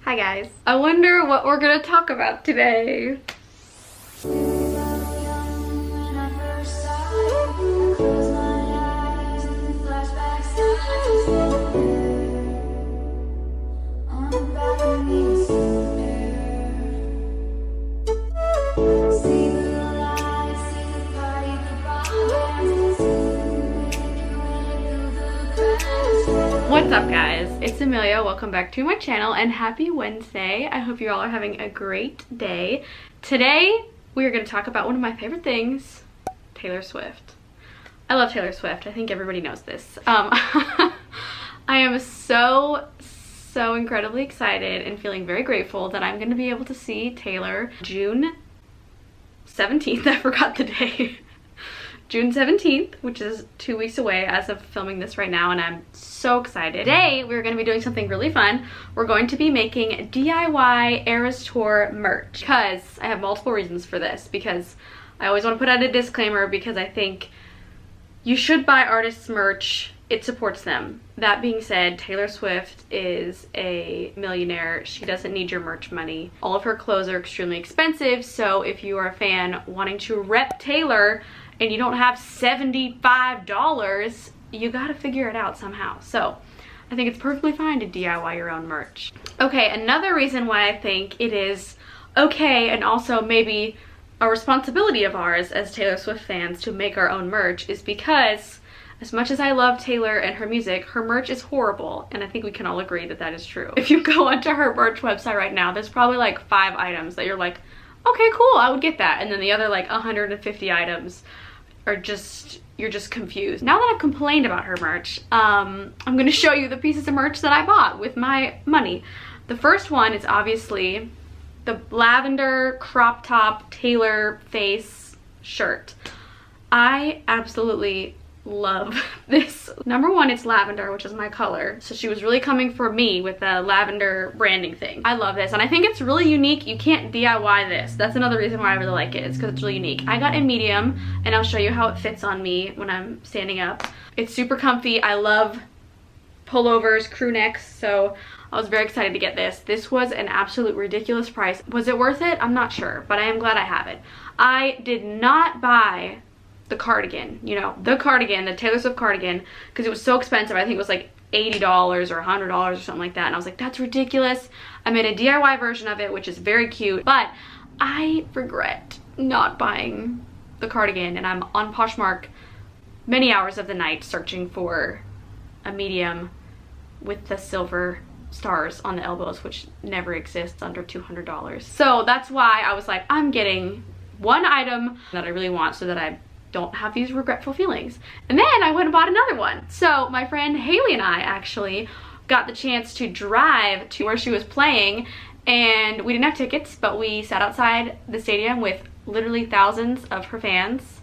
Hi guys. I wonder what we're gonna talk about today. What's up guys, it's Amelia. Welcome back to my channel and happy Wednesday. I hope you all are having a great day. Today we are going to talk about one of my favorite things, Taylor Swift. I love Taylor Swift. I think everybody knows this. I am so incredibly excited and feeling very grateful that I'm going to be able to see Taylor June 17th. I forgot the day. June 17th, which is 2 weeks away as of filming this right now, and I'm so excited. Today, we're going to be doing something really fun. We're going to be making DIY ERAS Tour merch, because I have multiple reasons for this, because I always want to put out a disclaimer, because I think you should buy artists' merch. It supports them. That being said, Taylor Swift is a millionaire. She doesn't need your merch money. All of her clothes are extremely expensive, so if you are a fan wanting to rep Taylor, and you don't have $75, you gotta figure it out somehow. So I think it's perfectly fine to DIY your own merch. Okay, another reason why I think it is okay and also maybe a responsibility of ours as Taylor Swift fans to make our own merch is because as much as I love Taylor and her music, her merch is horrible, and I think we can all agree that that is true. If you go onto her merch website right now, there's probably like 5 items that you're like, okay, cool, I would get that. And then the other like 150 items are just, you're just confused. Now that I've complained about her merch, I'm gonna show you the pieces of merch that I bought with my money. The first one is obviously the lavender crop top Taylor face shirt. I absolutely love this. Number one, it's lavender, which is my color. So she was really coming for me with the lavender branding thing. I love this, and I think it's really unique. You can't DIY this. That's another reason why I really like it. It's because it's really unique. I got a medium, and I'll show you how it fits on me when I'm standing up. It's super comfy. I love pullovers, crew necks, so I was very excited to get this. This was an absolute ridiculous price. Was it worth it? I'm not sure, but I am glad I have it. I did not buy the cardigan, you know, the cardigan, the Taylor Swift cardigan, because it was so expensive. I think it was like $80 or $100 or something like that, and I was like, that's ridiculous. I made a DIY version of it, which is very cute, but I regret not buying the cardigan, and I'm on Poshmark many hours of the night searching for a medium with the silver stars on the elbows, which never exists under $200. So that's why I was like, I'm getting one item that I really want so that I don't have these regretful feelings. And then I went and bought another one. So my friend Haley and I actually got the chance to drive to where she was playing, and we didn't have tickets, but we sat outside the stadium with literally thousands of her fans.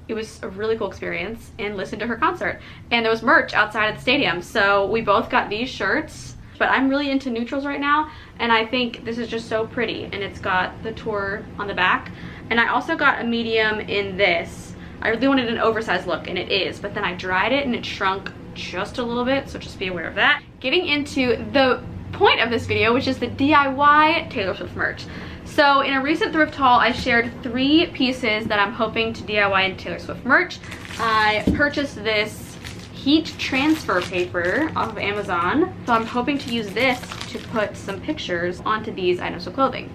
It was a really cool experience, and listened to her concert. And there was merch outside of the stadium, so we both got these shirts. But I'm really into neutrals right now, and I think this is just so pretty, and it's got the tour on the back. And I also got a medium in this. I really wanted an oversized look, and it is, but then I dried it and it shrunk just a little bit, so just be aware of that. Getting into the point of this video, which is the DIY Taylor Swift merch. So in a recent thrift haul, I shared 3 pieces that I'm hoping to DIY in Taylor Swift merch. I purchased this heat transfer paper off of Amazon, so I'm hoping to use this to put some pictures onto these items of clothing.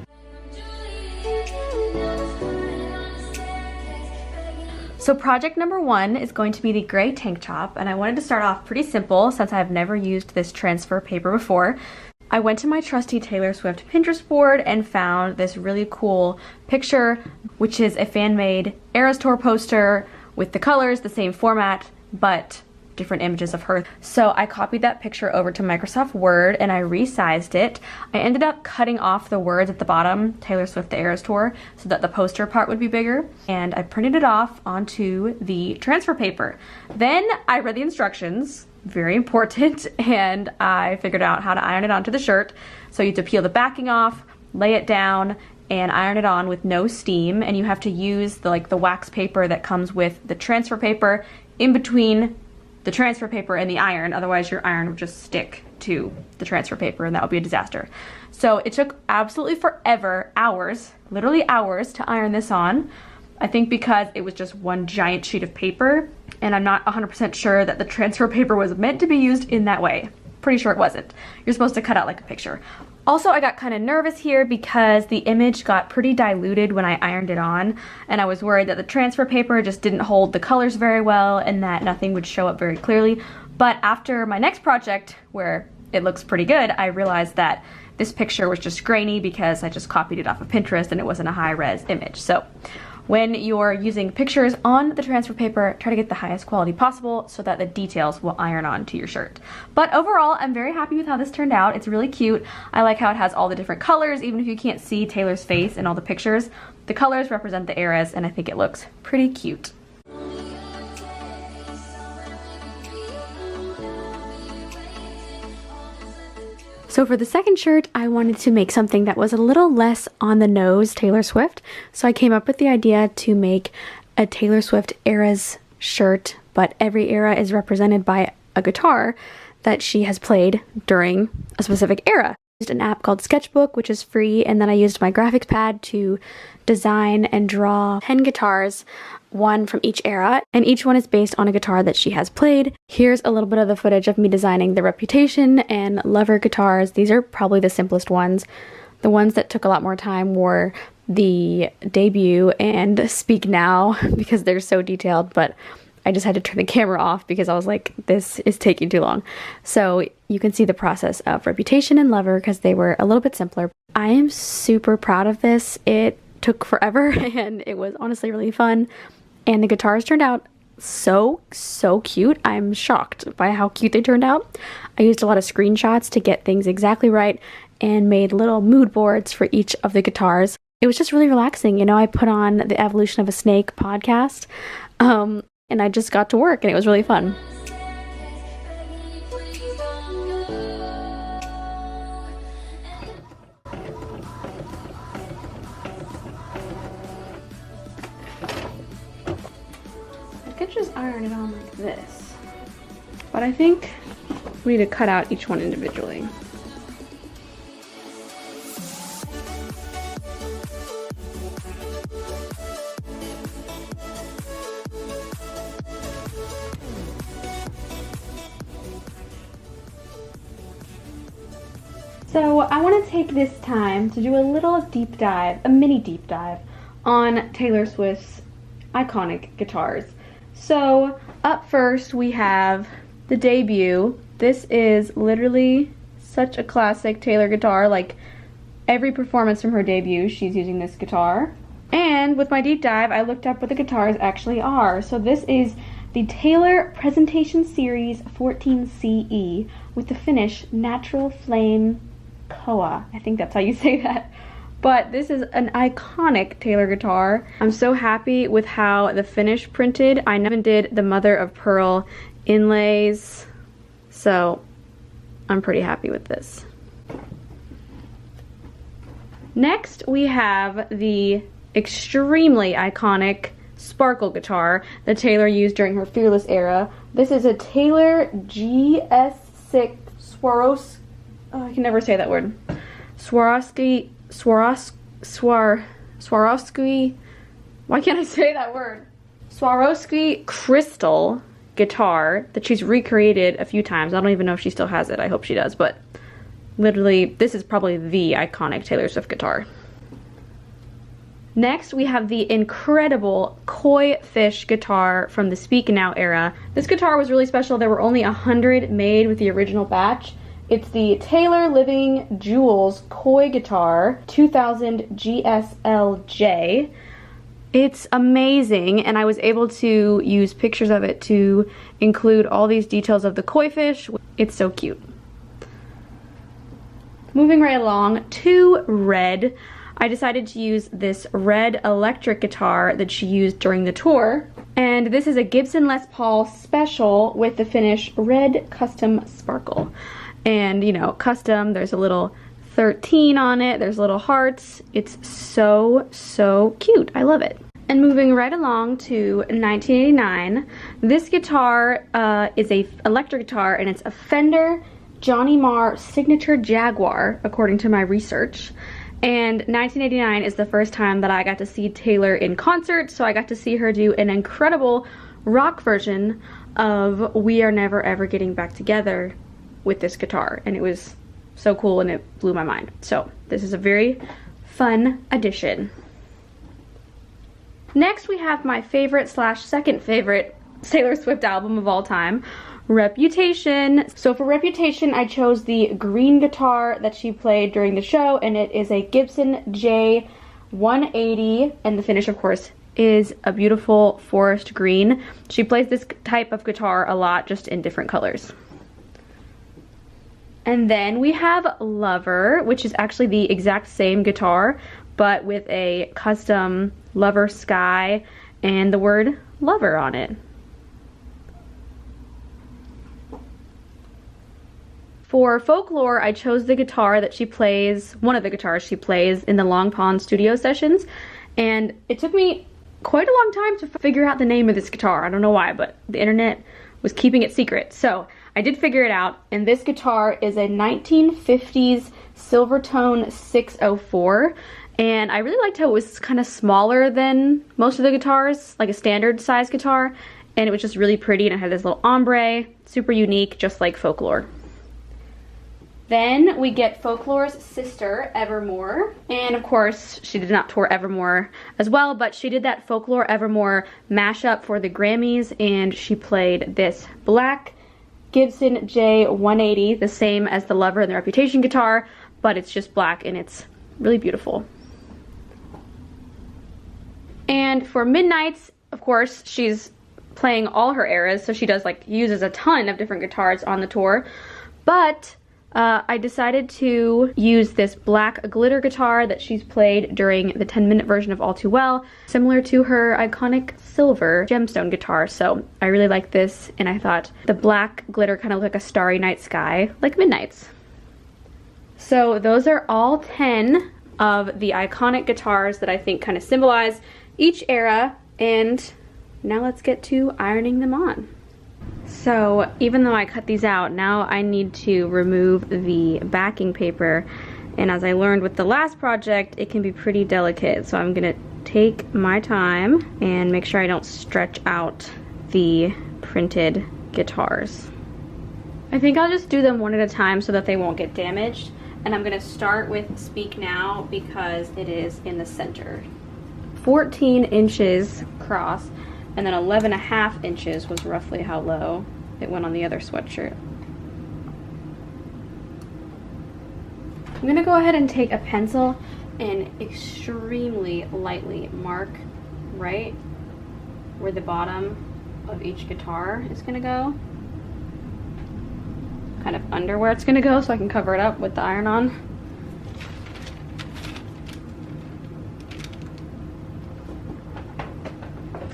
So project number 1 is going to be the gray tank top, and I wanted to start off pretty simple since I've never used this transfer paper before. I went to my trusty Taylor Swift Pinterest board and found this really cool picture, which is a fan-made ERAS Tour poster with the colors, the same format, but different images of her. So I copied that picture over to Microsoft Word and I resized it. I ended up cutting off the words at the bottom, Taylor Swift the ERAS Tour, so that the poster part would be bigger, and I printed it off onto the transfer paper. Then I read the instructions, very important, and I figured out how to iron it onto the shirt. So you have to peel the backing off, lay it down, and iron it on with no steam, and you have to use the wax paper that comes with the transfer paper in between the transfer paper and the iron, otherwise your iron would just stick to the transfer paper and that would be a disaster. So it took absolutely forever, hours, literally hours to iron this on. I think because it was just one giant sheet of paper, and I'm not 100% sure that the transfer paper was meant to be used in that way. Pretty sure it wasn't. You're supposed to cut out like a picture. Also, I got kind of nervous here because the image got pretty diluted when I ironed it on, and I was worried that the transfer paper just didn't hold the colors very well and that nothing would show up very clearly. But after my next project, where it looks pretty good, I realized that this picture was just grainy because I just copied it off of Pinterest and it wasn't a high-res image. So when you're using pictures on the transfer paper, try to get the highest quality possible so that the details will iron on to your shirt. But overall, I'm very happy with how this turned out. It's really cute. I like how it has all the different colors, even if you can't see Taylor's face in all the pictures. The colors represent the ERAS, and I think it looks pretty cute. So for the second shirt, I wanted to make something that was a little less on the nose Taylor Swift. So I came up with the idea to make a Taylor Swift ERAS shirt, but every era is represented by a guitar that she has played during a specific era. I used an app called SketchBook, which is free, and then I used my graphics pad to design and draw 10 guitars, one from each era, and each one is based on a guitar that she has played. Here's a little bit of the footage of me designing the Reputation and Lover guitars. These are probably the simplest ones. The ones that took a lot more time were the Debut and Speak Now because they're so detailed, but I just had to turn the camera off because I was like, this is taking too long. So you can see the process of Reputation and Lover because they were a little bit simpler. I am super proud of this. It took forever and it was honestly really fun. And the guitars turned out so cute. I'm shocked by how cute they turned out. I used a lot of screenshots to get things exactly right and made little mood boards for each of the guitars. It was just really relaxing. You know, I put on the Evolution of a Snake podcast and I just got to work and it was really fun. I could just iron it on like this, but I think we need to cut out each one individually. So I want to take this time to do a little deep dive, a mini deep dive, on Taylor Swift's iconic guitars. So up first we have the Debut. This is literally such a classic Taylor guitar. Like every performance from her debut, she's using this guitar. And with my deep dive, I looked up what the guitars actually are. So this is the Taylor Presentation Series 14CE with the finish Natural Flame Koa. I think that's how you say that. But this is an iconic Taylor guitar. I'm so happy with how the finish printed. I never did the mother of pearl inlays, so I'm pretty happy with this. Next we have the extremely iconic sparkle guitar that Taylor used during her Fearless era. This is a Taylor GS6 Swarovski, I can never say that word. Swarovski, why can't I say that word? Swarovski crystal guitar that she's recreated a few times. I don't even know if she still has it. I hope she does, but literally this is probably the iconic Taylor Swift guitar. Next, we have the incredible Koi Fish guitar from the Speak Now era. This guitar was really special. There were only 100 made with the original batch. It's the Taylor Living Jewels Koi Guitar 2000 GSLJ. It's amazing, and I was able to use pictures of it to include all these details of the koi fish. It's so cute. Moving right along to red. I decided to use this red electric guitar that she used during the tour. And this is a Gibson Les Paul Special with the finish Red Custom Sparkle. And you know, custom, there's a little 13 on it, there's little hearts. It's so cute. I love it. And moving right along to 1989, this guitar is a electric guitar, and it's a Fender Johnny Marr Signature Jaguar, according to my research. And 1989 is the first time that I got to see Taylor in concert, so I got to see her do an incredible rock version of We Are Never Ever Getting Back Together with this guitar, and it was so cool and it blew my mind. So this is a very fun addition. Next, we have my favorite slash second favorite Taylor Swift album of all time, Reputation. So for Reputation, I chose the green guitar that she played during the show, and it is a Gibson J180, and the finish, of course, is a beautiful forest green. She plays this type of guitar a lot, just in different colors. And then we have Lover, which is actually the exact same guitar, but with a custom Lover sky and the word Lover on it. For Folklore, I chose the guitar that she plays, one of the guitars she plays in the Long Pond studio sessions, and it took me quite a long time to figure out the name of this guitar. I don't know why, but the internet was keeping it secret. So I did figure it out, and this guitar is a 1950s Silvertone 604, and I really liked how it was kind of smaller than most of the guitars, like a standard size guitar, and it was just really pretty, and it had this little ombre, super unique, just like Folklore. Then we get Folklore's sister, Evermore, and of course she did not tour Evermore as well, but she did that Folklore Evermore mashup for the Grammys, and she played this black Gibson J180, the same as the Lover and the Reputation guitar, but it's just black and it's really beautiful. And for Midnights, of course, she's playing all her eras, so she does uses a ton of different guitars on the tour, but I decided to use this black glitter guitar that she's played during the 10-minute version of All Too Well, similar to her iconic silver gemstone guitar. So I really like this, and I thought the black glitter kind of looked like a starry night sky, like Midnights. So those are all 10 of the iconic guitars that I think kind of symbolize each era, and now let's get to ironing them on. So even though I cut these out, now I need to remove the backing paper, and as I learned with the last project, it can be pretty delicate, so I'm gonna take my time and make sure I don't stretch out the printed guitars. I think I'll just do them one at a time so that they won't get damaged, and I'm gonna start with Speak Now because it is in the center. 14 inches across, and then 11.5 inches was roughly how low it went on the other sweatshirt. I'm gonna go ahead and take a pencil and extremely lightly mark right where the bottom of each guitar is gonna go. Kind of under where it's gonna go so I can cover it up with the iron on.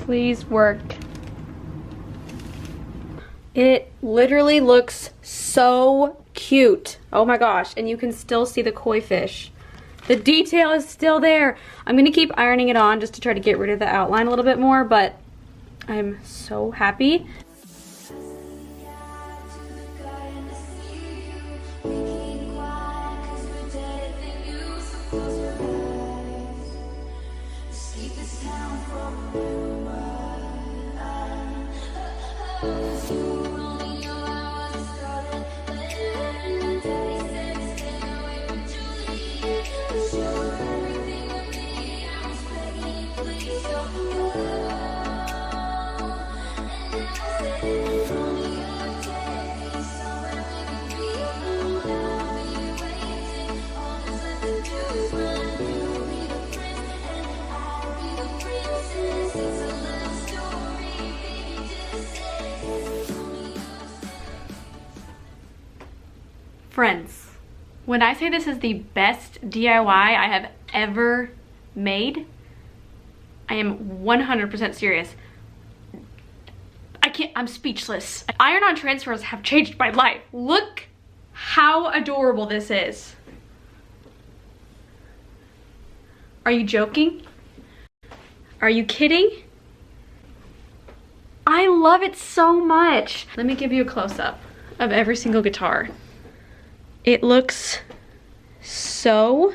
Please work. It literally looks so cute. Oh my gosh, and you can still see the koi fish. The detail is still there. I'm gonna keep ironing it on just to try to get rid of the outline a little bit more, but I'm so happy. Friends, when I say this is the best DIY I have ever made, I am 100% serious. I'm speechless. Iron-on transfers have changed my life. Look how adorable this is. Are you joking? Are you kidding? I love it so much. Let me give you a close-up of every single guitar. It looks so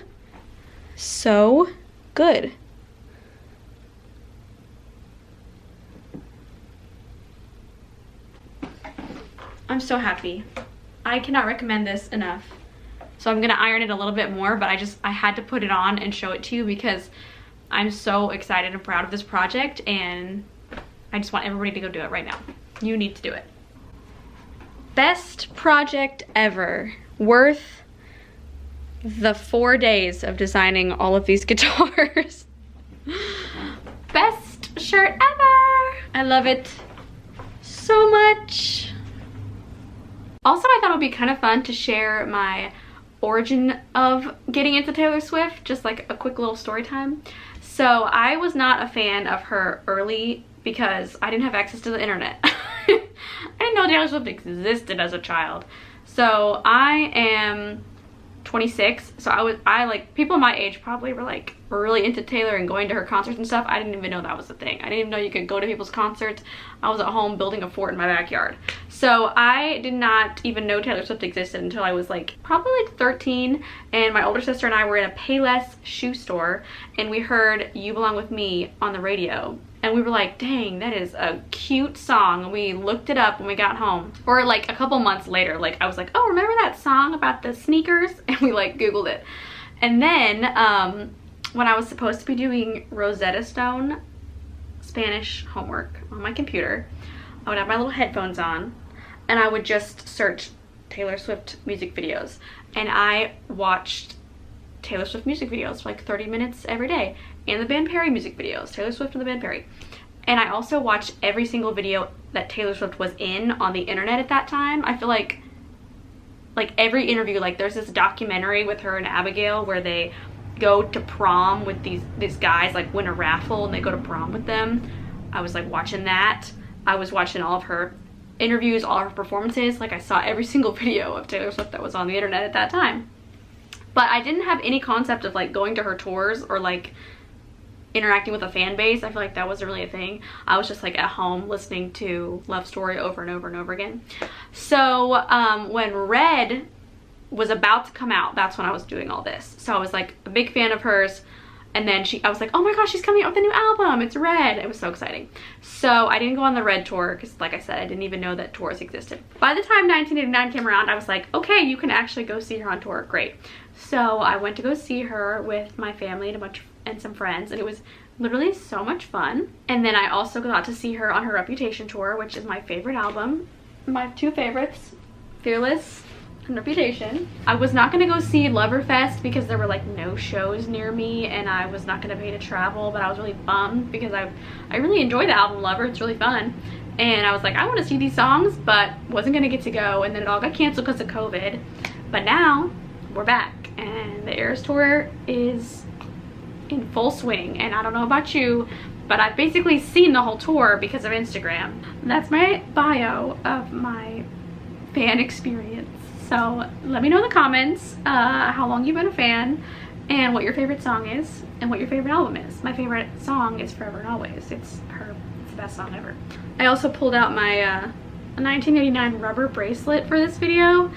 good. I'm so happy. I cannot recommend this enough. So I'm gonna iron it a little bit more, but I had to put it on and show it to you because I'm so excited and proud of this project, and I just want everybody to go do it right now. You need to do it. Best project ever. Worth the 4 days of designing all of these guitars. Best shirt ever. I love it so much. Also, I thought it would be kind of fun to share my origin of getting into Taylor Swift, just like a quick little story time. So I was not a fan of her early because I didn't have access to the internet. I didn't know Taylor Swift existed as a child. So I am 26, so I like, people my age probably were like really into Taylor and going to her concerts and stuff. I didn't even know that was a thing. I didn't even know you could go to people's concerts. I was at home building a fort in my backyard. So I did not even know Taylor Swift existed until I was like probably like 13, and my older sister and I were in a Payless shoe store and we heard You Belong With Me on the radio. And we were like, dang, that is a cute song. And we looked it up when we got home. Or like a couple months later, like I was like, oh, remember that song about the sneakers? And we like Googled it. And then when I was supposed to be doing Rosetta Stone Spanish homework on my computer, I would have my little headphones on and I would just search Taylor Swift music videos. And I watched Taylor Swift music videos for like 30 minutes every day, and the band Perry music videos, Taylor Swift and the band Perry. And I also watched every single video that Taylor Swift was in on the internet at that time. I feel like every interview, like there's this documentary with her and Abigail where they go to prom with these guys, like win a raffle and they go to prom with them. I was like watching that. I was watching all of her interviews, all of her performances. Like I saw every single video of Taylor Swift that was on the internet at that time. But I didn't have any concept of like going to her tours or like interacting with a fan base. I feel like that wasn't really a thing. I was just like at home listening to Love Story over and over and over again. So when Red was about to come out, that's when I was doing all this. So I was like a big fan of hers. And then I was like, oh my gosh, she's coming out with a new album. It's Red. It was so exciting. So I didn't go on the Red tour because like I said, I didn't even know that tours existed. By the time 1989 came around, I was like, okay, you can actually go see her on tour. Great. So I went to go see her with my family and some friends, and it was literally so much fun. And then I also got to see her on her Reputation tour, which is my favorite album. My two favorites, Fearless and Reputation. I was not gonna go see Loverfest because there were like no shows near me and I was not gonna pay to travel, but I was really bummed because I really enjoy the album Lover. It's really fun. And I was like, I want to see these songs, but wasn't gonna get to go, and then it all got canceled because of COVID. But now we're back and the ERAS tour is in full swing, and I don't know about you, but I've basically seen the whole tour because of Instagram. That's my bio of my fan experience. So let me know in the comments how long you've been a fan and what your favorite song is and what your favorite album is. My favorite song is Forever and Always. It's the best song ever. I also pulled out my 1989 rubber bracelet for this video.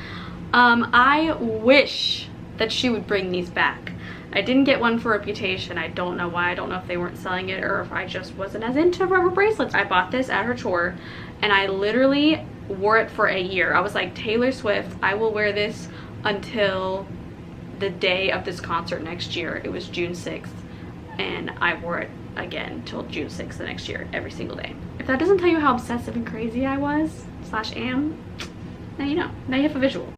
I wish that she would bring these back. I didn't get one for Reputation. I don't know why. I don't know if they weren't selling it or if I just wasn't as into rubber bracelets. I bought this at her tour and I literally wore it for a year. I was like, Taylor Swift, I will wear this until the day of this concert next year. It was June 6th and I wore it again till June 6th the next year, every single day. If that doesn't tell you how obsessive and crazy I was / am, now you know. Now you have a visual.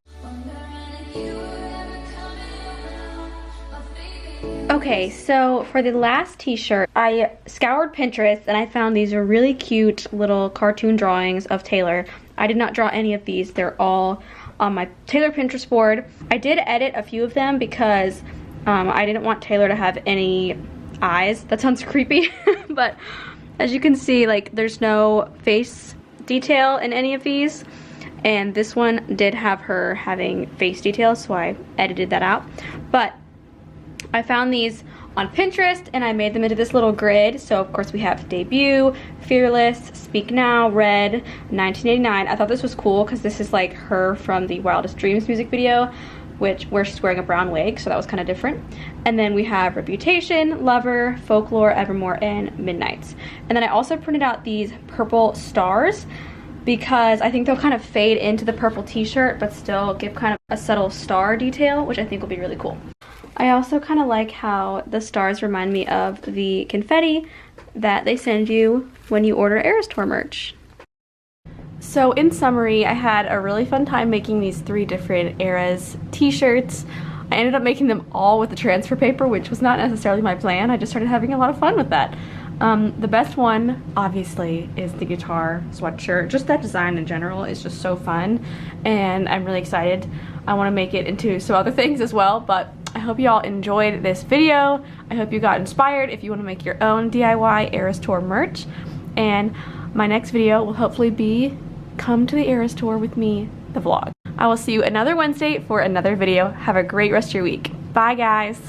Okay, so for the last t-shirt, I scoured Pinterest and I found these really cute little cartoon drawings of Taylor. I did not draw any of these. They're all on my Taylor Pinterest board. I did edit a few of them because I didn't want Taylor to have any eyes. That sounds creepy, but as you can see, like there's no face detail in any of these. And this one did have her having face details, so I edited that out. But I found these on Pinterest and I made them into this little grid. So of course we have Debut, Fearless, Speak Now, Red, 1989. I thought this was cool because this is like her from the Wildest Dreams music video, where she's wearing a brown wig, so that was kind of different. And then we have Reputation, Lover, Folklore, Evermore, and Midnights. And then I also printed out these purple stars because I think they'll kind of fade into the purple t-shirt but still give kind of a subtle star detail, which I think will be really cool. I also kind of like how the stars remind me of the confetti that they send you when you order ERAS Tour merch. So in summary, I had a really fun time making these 3 different ERAS t-shirts. I ended up making them all with the transfer paper, which was not necessarily my plan. I just started having a lot of fun with that. The best one, obviously, is the guitar sweatshirt. Just that design in general is just so fun, and I'm really excited. I want to make it into some other things as well, but I hope you all enjoyed this video. I hope you got inspired if you want to make your own DIY ERAS Tour merch. And my next video will hopefully be Come to the ERAS Tour with me, the vlog. I will see you another Wednesday for another video. Have a great rest of your week. Bye, guys.